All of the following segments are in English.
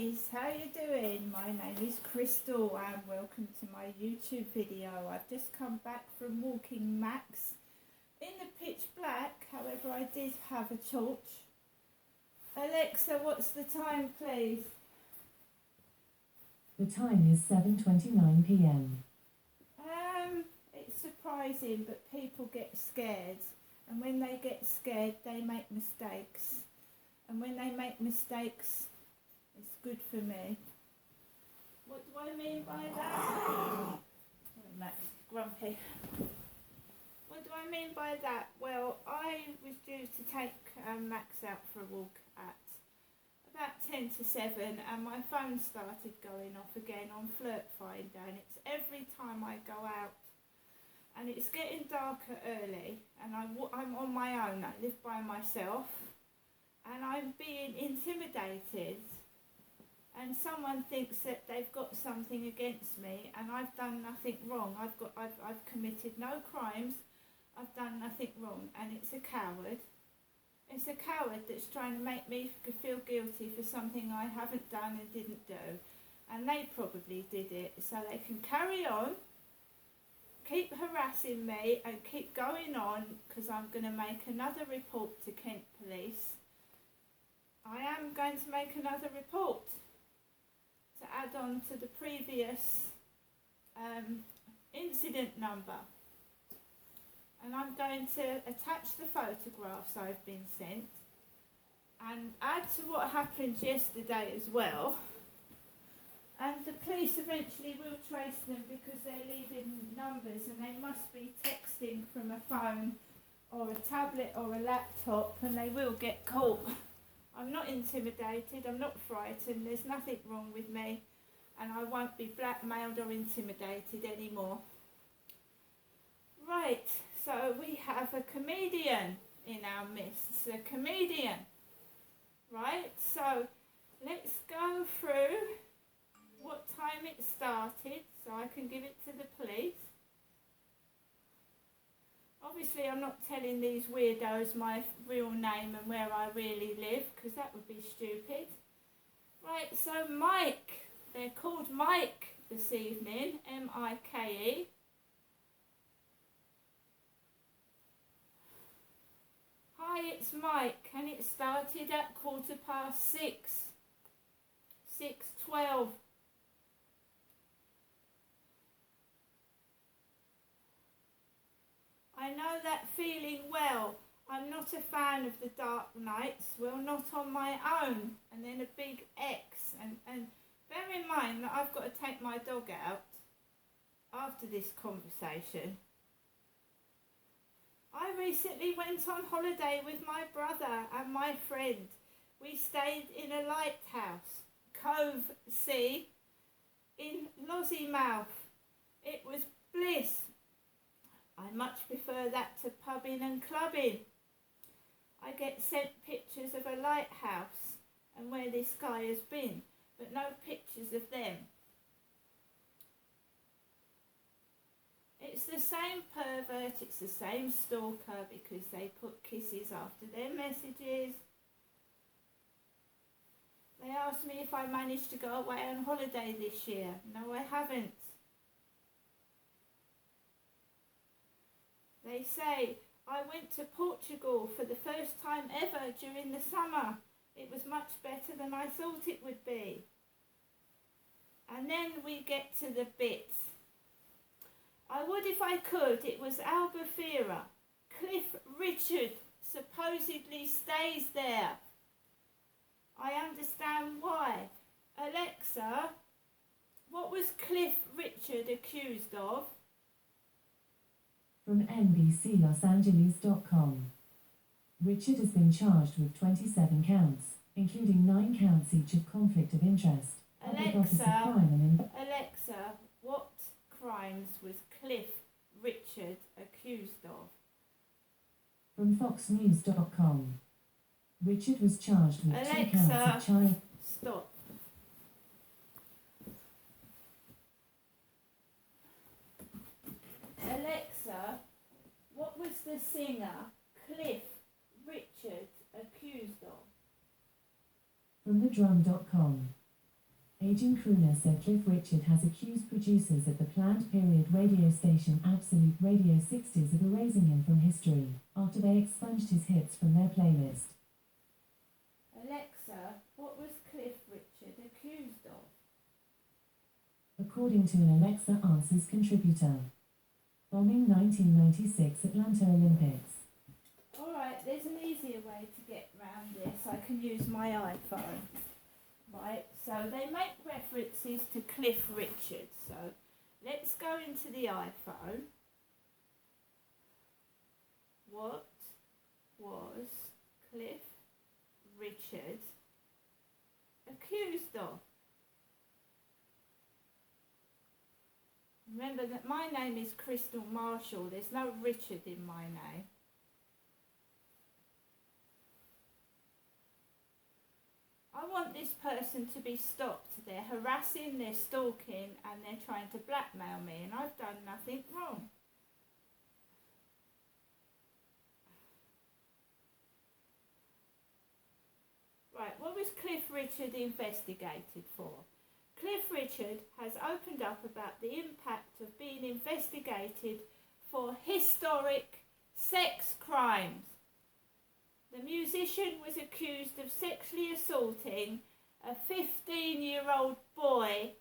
guys, how you doing? My name is Crystal and welcome to my YouTube video. I've just come back from walking Max in the pitch black, however I did have a torch. Alexa, what's the time please? The time is 7:29 p.m. It's surprising, but people get scared, and when they get scared they make mistakes, and when they make mistakes it's good for me. What do I mean by that? Oh, Max, grumpy. What do I mean by that? Well, I was due to take Max out for a walk at about 10 to 7 and my phone started going off again on Flirt Finder, and it's every time I go out. And it's getting darker early and I'm on my own, I live by myself, and I'm being intimidated. And someone thinks that they've got something against me, and I've done nothing wrong. I've committed no crimes. I've done nothing wrong, and it's a coward. It's a coward that's trying to make me feel guilty for something I haven't done and didn't do. And they probably did it so they can carry on, keep harassing me and keep going on, because I'm going to make another report to Kent Police. I am going to make another report to add on to the previous incident number, and I'm going to attach the photographs I've been sent and add to what happened yesterday as well, and the police eventually will trace them because they're leaving numbers and they must be texting from a phone or a tablet or a laptop, and they will get caught. I'm not intimidated, I'm not frightened, there's nothing wrong with me, and I won't be blackmailed or intimidated anymore. Right, so we have a comedian in our midst, a comedian. Right, so let's go through what time it started so I can give it to the police. Obviously I'm not telling these weirdos my real name and where I really live, because that would be stupid. Right, so Mike, they're called Mike this evening, M-I-K-E. Hi, it's Mike, and it started at 6:15. 6:12. I know that feeling well. I'm not a fan of the dark nights. Well, not on my own. And then a big X. And bear in mind that I've got to take my dog out after this conversation. I recently went on holiday with my brother and my friend. We stayed in a lighthouse, Cove Sea, in Lossiemouth. It was bliss. I much prefer that to pubbing and clubbing. I get sent pictures of a lighthouse and where this guy has been, but no pictures of them. It's the same pervert, it's the same stalker, because they put kisses after their messages. They asked me if I managed to go away on holiday this year. No, I haven't. They say, I went to Portugal for the first time ever during the summer. It was much better than I thought it would be. And then we get to the bit. I would if I could. It was Albufeira. Cliff Richard supposedly stays there. I understand why. Alexa, what was Cliff Richard accused of? From NBCLosAngeles.com. Richard has been charged with 27 counts, including 9 counts each of conflict of interest, public office of crime and Alexa, what crimes was Cliff Richard accused of? From FoxNews.com. Richard was charged with 2 counts of child... Stop. Alexa, what was the singer Cliff Richard accused of? From TheDrum.com. Aging Crooner said Cliff Richard has accused producers at the planned period radio station Absolute Radio 60s of erasing him from history, after they expunged his hits from their playlist. Alexa, what was Cliff Richard accused of? According to an Alexa Answers contributor. Bombing 1996 Atlanta Olympics. Alright, there's an easier way to get round this. I can use my iPhone. Right, so they make references to Cliff Richard. So let's go into the iPhone. What was Cliff Richard accused of? Remember that my name is Crystal Marshall. There's no Richard in my name. I want this person to be stopped. They're harassing, they're stalking, and they're trying to blackmail me, and I've done nothing wrong. Right, what was Cliff Richard investigated for? Cliff Richard has opened up about the impact of being investigated for historic sex crimes. The musician was accused of sexually assaulting a 15-year-old boy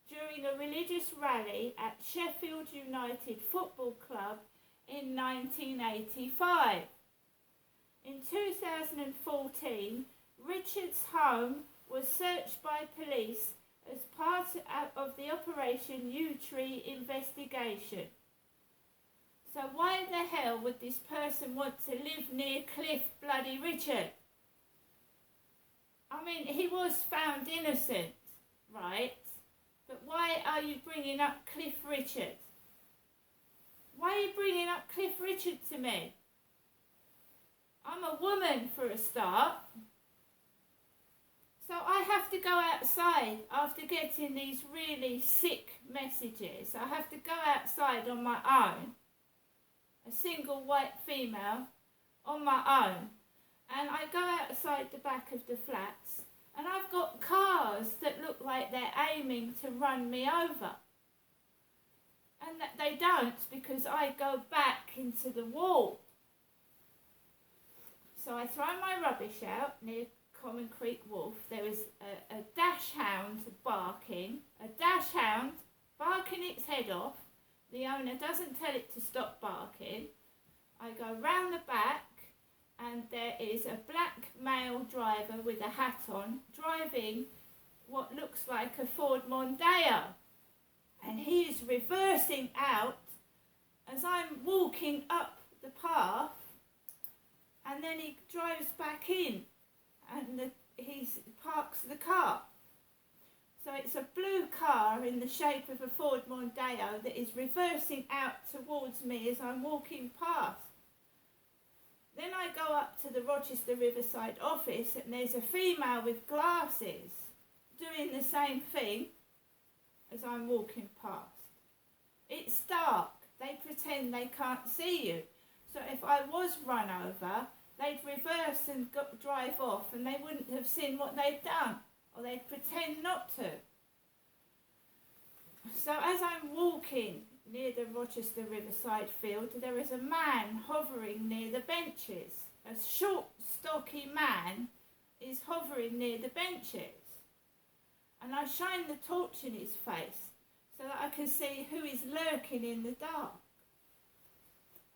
during a religious rally at Sheffield United Football Club in 1985. In 2014, Richard's home was searched by police as part of the Operation U-Tree investigation. So why the hell would this person want to live near Cliff bloody Richard? I mean, he was found innocent, right? But why are you bringing up Cliff Richard? Why are you bringing up Cliff Richard to me? I'm a woman for a start. So I have to go outside after getting these really sick messages. I have to go outside on my own. A single white female on my own, and I go outside the back of the flats and I've got cars that look like they're aiming to run me over, and that they don't, because I go back into the wall. So I throw my rubbish out near Common Creek Wharf. There was a dachshund barking its head off. The owner doesn't tell it to stop barking. I go round the back and there is a black male driver with a hat on driving what looks like a Ford Mondeo. And he is reversing out as I'm walking up the path, and then he drives back in and he parks the car. So it's a blue car in the shape of a Ford Mondeo that is reversing out towards me as I'm walking past. Then I go up to the Rochester Riverside office and there's a female with glasses doing the same thing as I'm walking past. It's dark. They pretend they can't see you. So if I was run over, they'd reverse and drive off and they wouldn't have seen what they'd done. Or they'd pretend not to. So as I'm walking near the Rochester Riverside field, there is a man hovering near the benches. A short, stocky man is hovering near the benches. And I shine the torch in his face so that I can see who is lurking in the dark.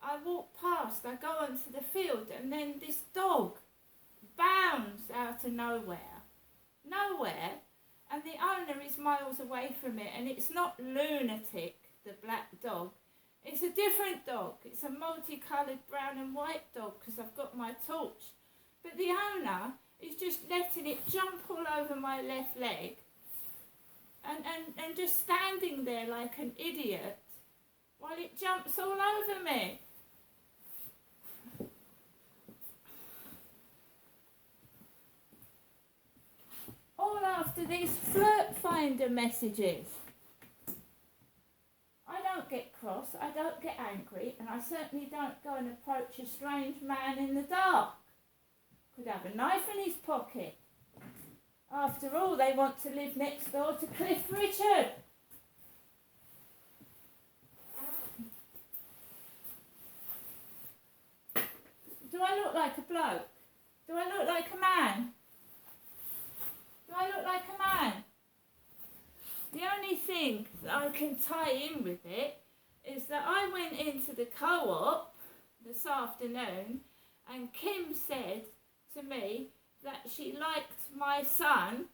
I walk past, I go onto the field, and then this dog bounds out of nowhere, and the owner is miles away from it, and it's not Lunatic, the black dog. It's a different dog. It's a multicoloured brown and white dog because I've got my torch. But the owner is just letting it jump all over my left leg and just standing there like an idiot while it jumps all over me. All after these flirt finder messages. I don't get cross, I don't get angry, and I certainly don't go and approach a strange man in the dark. Could have a knife in his pocket. After all, they want to live next door to Cliff Richard. Do I look like a bloke? Do I look like a man? Do I look like a man? The only thing that I can tie in with it is that I went into the co-op this afternoon and Kim said to me that she liked my son,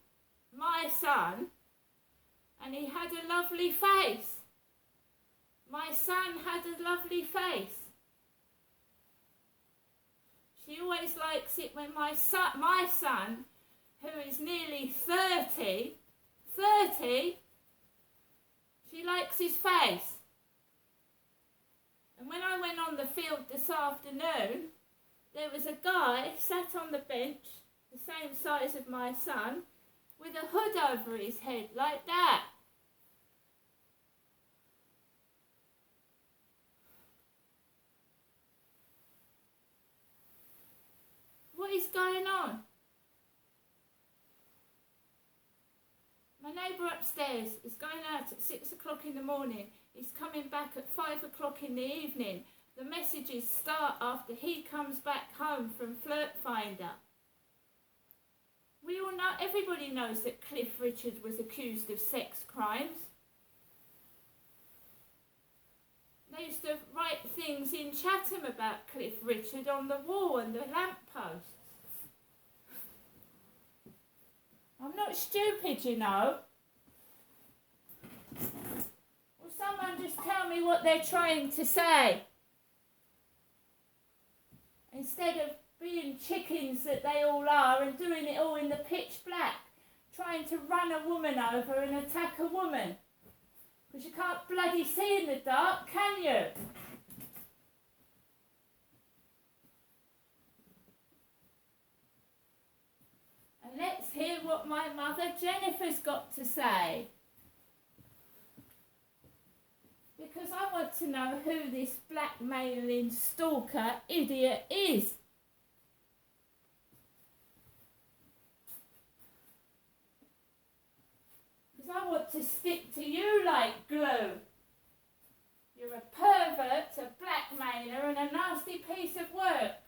and he had a lovely face. My son had a lovely face. She always likes it when my son, who is nearly 30, she likes his face. And when I went on the field this afternoon, there was a guy sat on the bench, the same size as my son, with a hood over his head like that. What is going on? My neighbour upstairs is going out at 6 o'clock in the morning. He's coming back at 5 o'clock in the evening. The messages start after he comes back home from Flirt Finder. We all know, everybody knows that Cliff Richard was accused of sex crimes. They used to write things in Chatham about Cliff Richard on the wall and the lampposts. I'm not stupid, you know. Will someone just tell me what they're trying to say? Instead of being chickens that they all are and doing it all in the pitch black, trying to run a woman over and attack a woman. Because you can't bloody see in the dark, can you? And let's hear what my mother Jennifer's got to say. Because I want to know who this blackmailing stalker idiot is. Because I want to stick to you like glue. You're a pervert, a blackmailer and a nasty piece of work.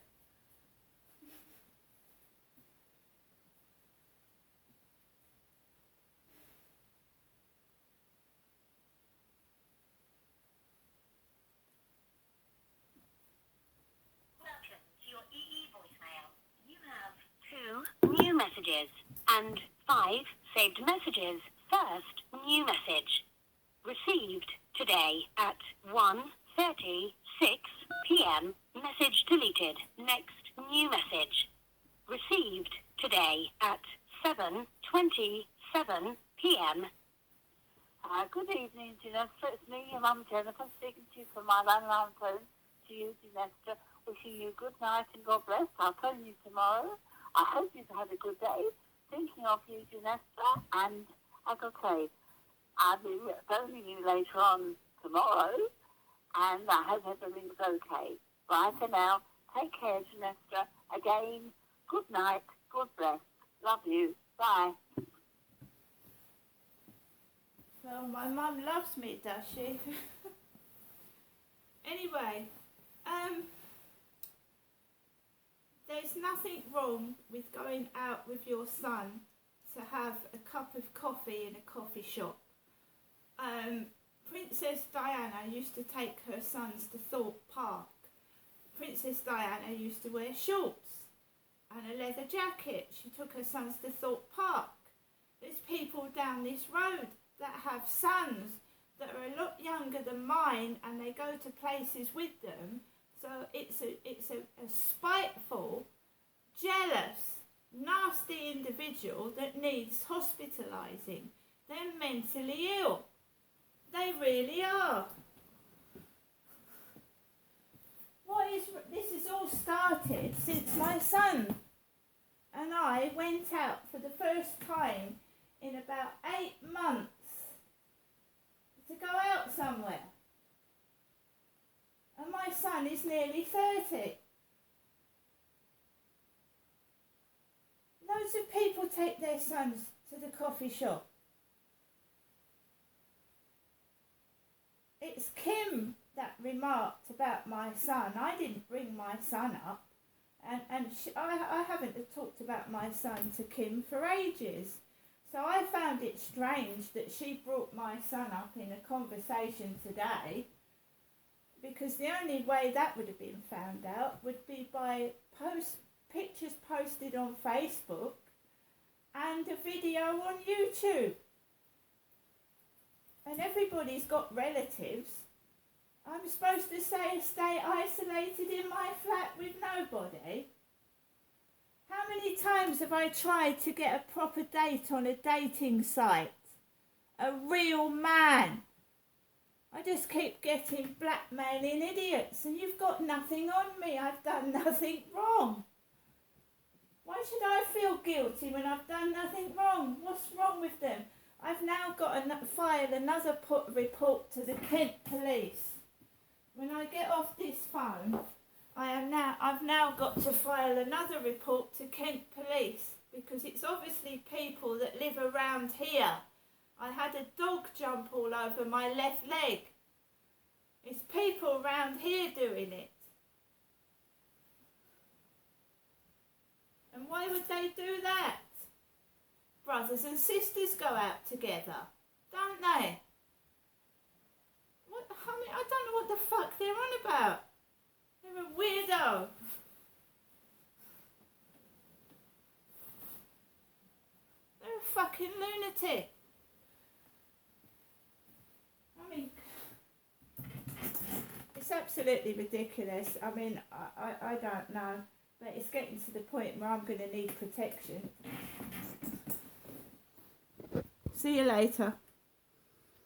New messages and 5 saved messages. First new message received today at 1:36 p.m. Message deleted. Next new message received today at 7:27 p.m. Good evening, Janessa. It's me, your mum Jennifer, speaking to you from my landline phone to you, Janessa. Wishing you good night and God bless. I'll phone you tomorrow. I hope you've had a good day. Thinking of you, Janessa. And as I say, I'll be phoning you later on tomorrow. And I hope everything's okay. Bye for now. Take care, Janessa. Again, good night. God bless. Love you. Bye. Well, my mum loves me, does she? Anyway, there's nothing wrong with going out with your son to have a cup of coffee in a coffee shop. Princess Diana used to take her sons to Thorpe Park. Princess Diana used to wear shorts and a leather jacket. She took her sons to Thorpe Park. There's people down this road that have sons that are a lot younger than mine, and they go to places with them. So it's a spiteful, jealous, nasty individual that needs hospitalising. They're mentally ill. They really are. This has all started since my son and I went out for the first time in about 8 months to go out somewhere. And my son is nearly 30. Those Loads of people take their sons to the coffee shop. It's Kim that remarked about my son. I didn't bring my son up. And I haven't talked about my son to Kim for ages. So I found it strange that she brought my son up in a conversation today, because the only way that would have been found out would be by pictures posted on Facebook and a video on YouTube. And everybody's got relatives. I'm supposed to stay isolated in my flat with nobody? How many times have I tried to get a proper date on a dating site? A real man. I just keep getting blackmailing idiots, and you've got nothing on me. I've done nothing wrong. Why should I feel guilty when I've done nothing wrong? What's wrong with them? I've now got to file another report to the Kent police. When I get off this phone, I've now got to file another report to Kent police, because it's obviously people that live around here. I had a dog jump all over my left leg. It's people around here doing it. And why would they do that? Brothers and sisters go out together, don't they? I don't know what the fuck they're on about. They're a weirdo. They're a fucking lunatic. I mean, it's absolutely ridiculous. I mean, I don't know, but it's getting to the point where I'm going to need protection. See you later.